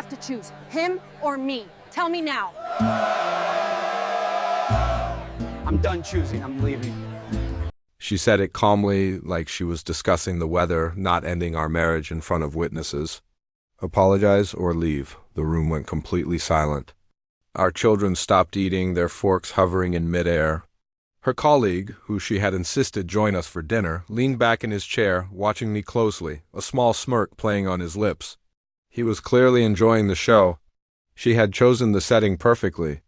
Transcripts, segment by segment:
have to choose, him or me. Tell me now. I'm done choosing, I'm leaving. She said it calmly, like she was discussing the weather, not ending our marriage in front of witnesses. Apologize or leave. The room went completely silent. Our children stopped eating, their forks hovering in midair. Her colleague, who she had insisted join us for dinner, leaned back in his chair, watching me closely, a small smirk playing on his lips. He was clearly enjoying the show. She had chosen the setting perfectly.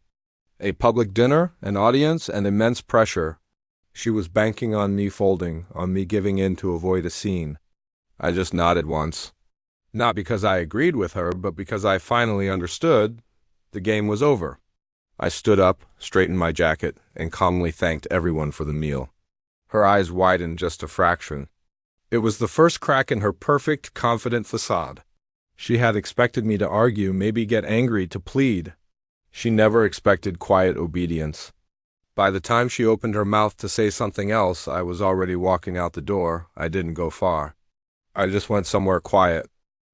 A public dinner, an audience, and immense pressure. She was banking on me folding, on me giving in to avoid a scene. I just nodded once. Not because I agreed with her, but because I finally understood the game was over. I stood up, straightened my jacket, and calmly thanked everyone for the meal. Her eyes widened just a fraction. It was the first crack in her perfect, confident facade. She had expected me to argue, maybe get angry, to plead. She never expected quiet obedience. By the time she opened her mouth to say something else, I was already walking out the door. I didn't go far. I just went somewhere quiet.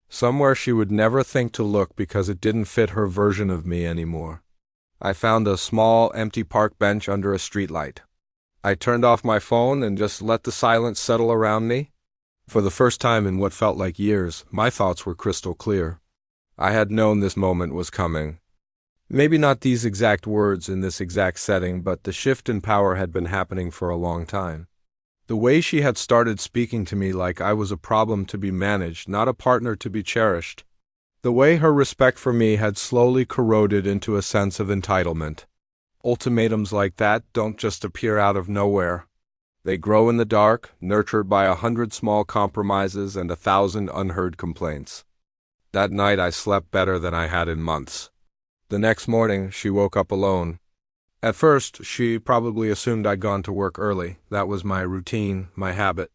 Somewhere she would never think to look because it didn't fit her version of me anymore. I found a small, empty park bench under a streetlight. I turned off my phone and just let the silence settle around me. For the first time in what felt like years, my thoughts were crystal clear. I had known this moment was coming. Maybe not these exact words in this exact setting, but the shift in power had been happening for a long time. The way she had started speaking to me like I was a problem to be managed, not a partner to be cherished. The way her respect for me had slowly corroded into a sense of entitlement. Ultimatums like that don't just appear out of nowhere. They grow in the dark, nurtured by 100 small compromises and 1,000 unheard complaints. That night I slept better than I had in months. The next morning, she woke up alone. At first, she probably assumed I'd gone to work early. That was my routine, my habit.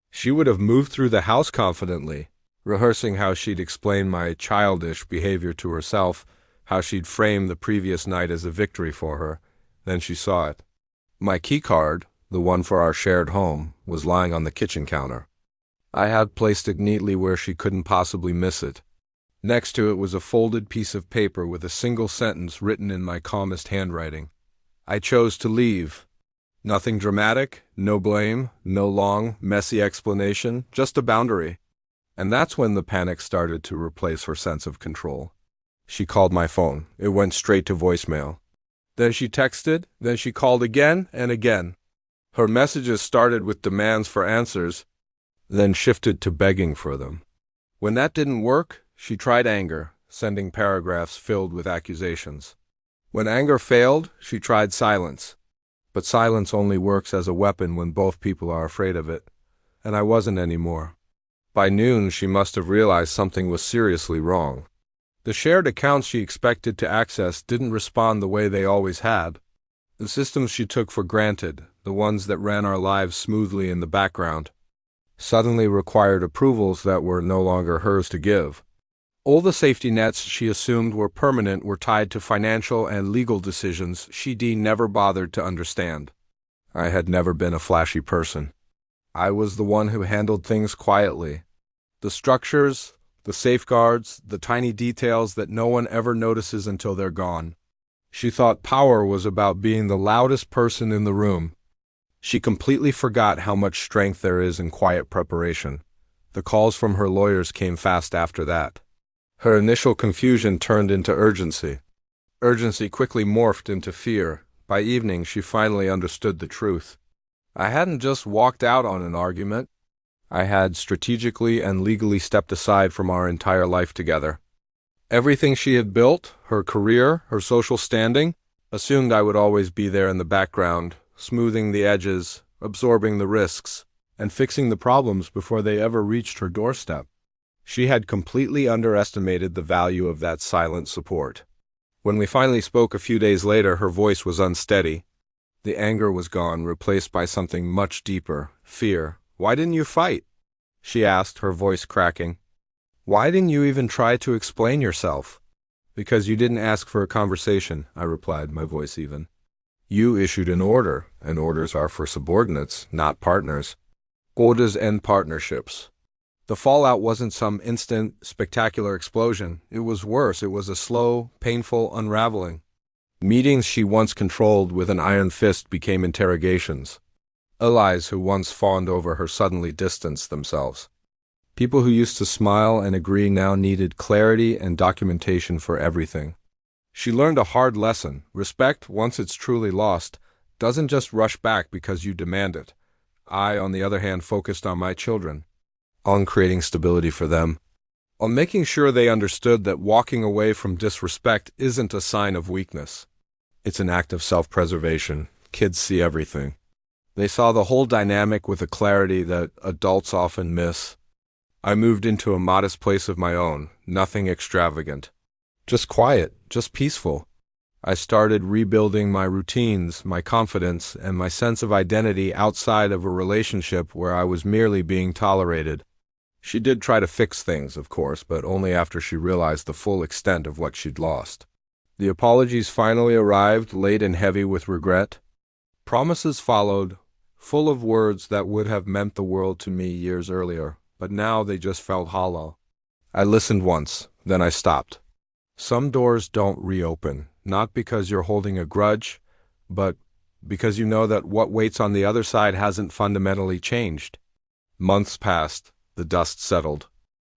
She would have moved through the house confidently, rehearsing how she'd explain my childish behavior to herself, how she'd frame the previous night as a victory for her. Then she saw it. My keycard, the one for our shared home, was lying on the kitchen counter. I had placed it neatly where she couldn't possibly miss it. Next to it was a folded piece of paper with a single sentence written in my calmest handwriting. I chose to leave. Nothing dramatic, no blame, no long, messy explanation, just a boundary. And that's when the panic started to replace her sense of control. She called my phone. It went straight to voicemail. Then she texted, then she called again and again. Her messages started with demands for answers, then shifted to begging for them. When that didn't work, she tried anger, sending paragraphs filled with accusations. When anger failed, she tried silence. But silence only works as a weapon when both people are afraid of it. And I wasn't anymore. By noon, she must have realized something was seriously wrong. The shared accounts she expected to access didn't respond the way they always had. The systems she took for granted, the ones that ran our lives smoothly in the background, suddenly required approvals that were no longer hers to give. All the safety nets she assumed were permanent were tied to financial and legal decisions she never bothered to understand. I had never been a flashy person. I was the one who handled things quietly. The structures, the safeguards, the tiny details that no one ever notices until they're gone. She thought power was about being the loudest person in the room. She completely forgot how much strength there is in quiet preparation. The calls from her lawyers came fast after that. Her initial confusion turned into urgency. Urgency quickly morphed into fear. By evening, she finally understood the truth. I hadn't just walked out on an argument. I had strategically and legally stepped aside from our entire life together. Everything she had built, her career, her social standing, assumed I would always be there in the background, smoothing the edges, absorbing the risks, and fixing the problems before they ever reached her doorstep. She had completely underestimated the value of that silent support. When we finally spoke a few days later, her voice was unsteady. The anger was gone, replaced by something much deeper, fear. "Why didn't you fight?" she asked, her voice cracking. "Why didn't you even try to explain yourself?" "Because you didn't ask for a conversation," I replied, my voice even. "You issued an order, and orders are for subordinates, not partners. Orders end partnerships." The fallout wasn't some instant, spectacular explosion. It was worse. It was a slow, painful unraveling. Meetings she once controlled with an iron fist became interrogations. Allies who once fawned over her suddenly distanced themselves. People who used to smile and agree now needed clarity and documentation for everything. She learned a hard lesson. Respect, once it's truly lost, doesn't just rush back because you demand it. I, on the other hand, focused on my children, on creating stability for them, on making sure they understood that walking away from disrespect isn't a sign of weakness. It's an act of self-preservation. Kids see everything. They saw the whole dynamic with a clarity that adults often miss. I moved into a modest place of my own, nothing extravagant. Just quiet, just peaceful. I started rebuilding my routines, my confidence, and my sense of identity outside of a relationship where I was merely being tolerated. She did try to fix things, of course, but only after she realized the full extent of what she'd lost. The apologies finally arrived, late and heavy with regret. Promises followed, full of words that would have meant the world to me years earlier, but now they just felt hollow. I listened once, then I stopped. Some doors don't reopen, not because you're holding a grudge, but because you know that what waits on the other side hasn't fundamentally changed. Months passed, the dust settled.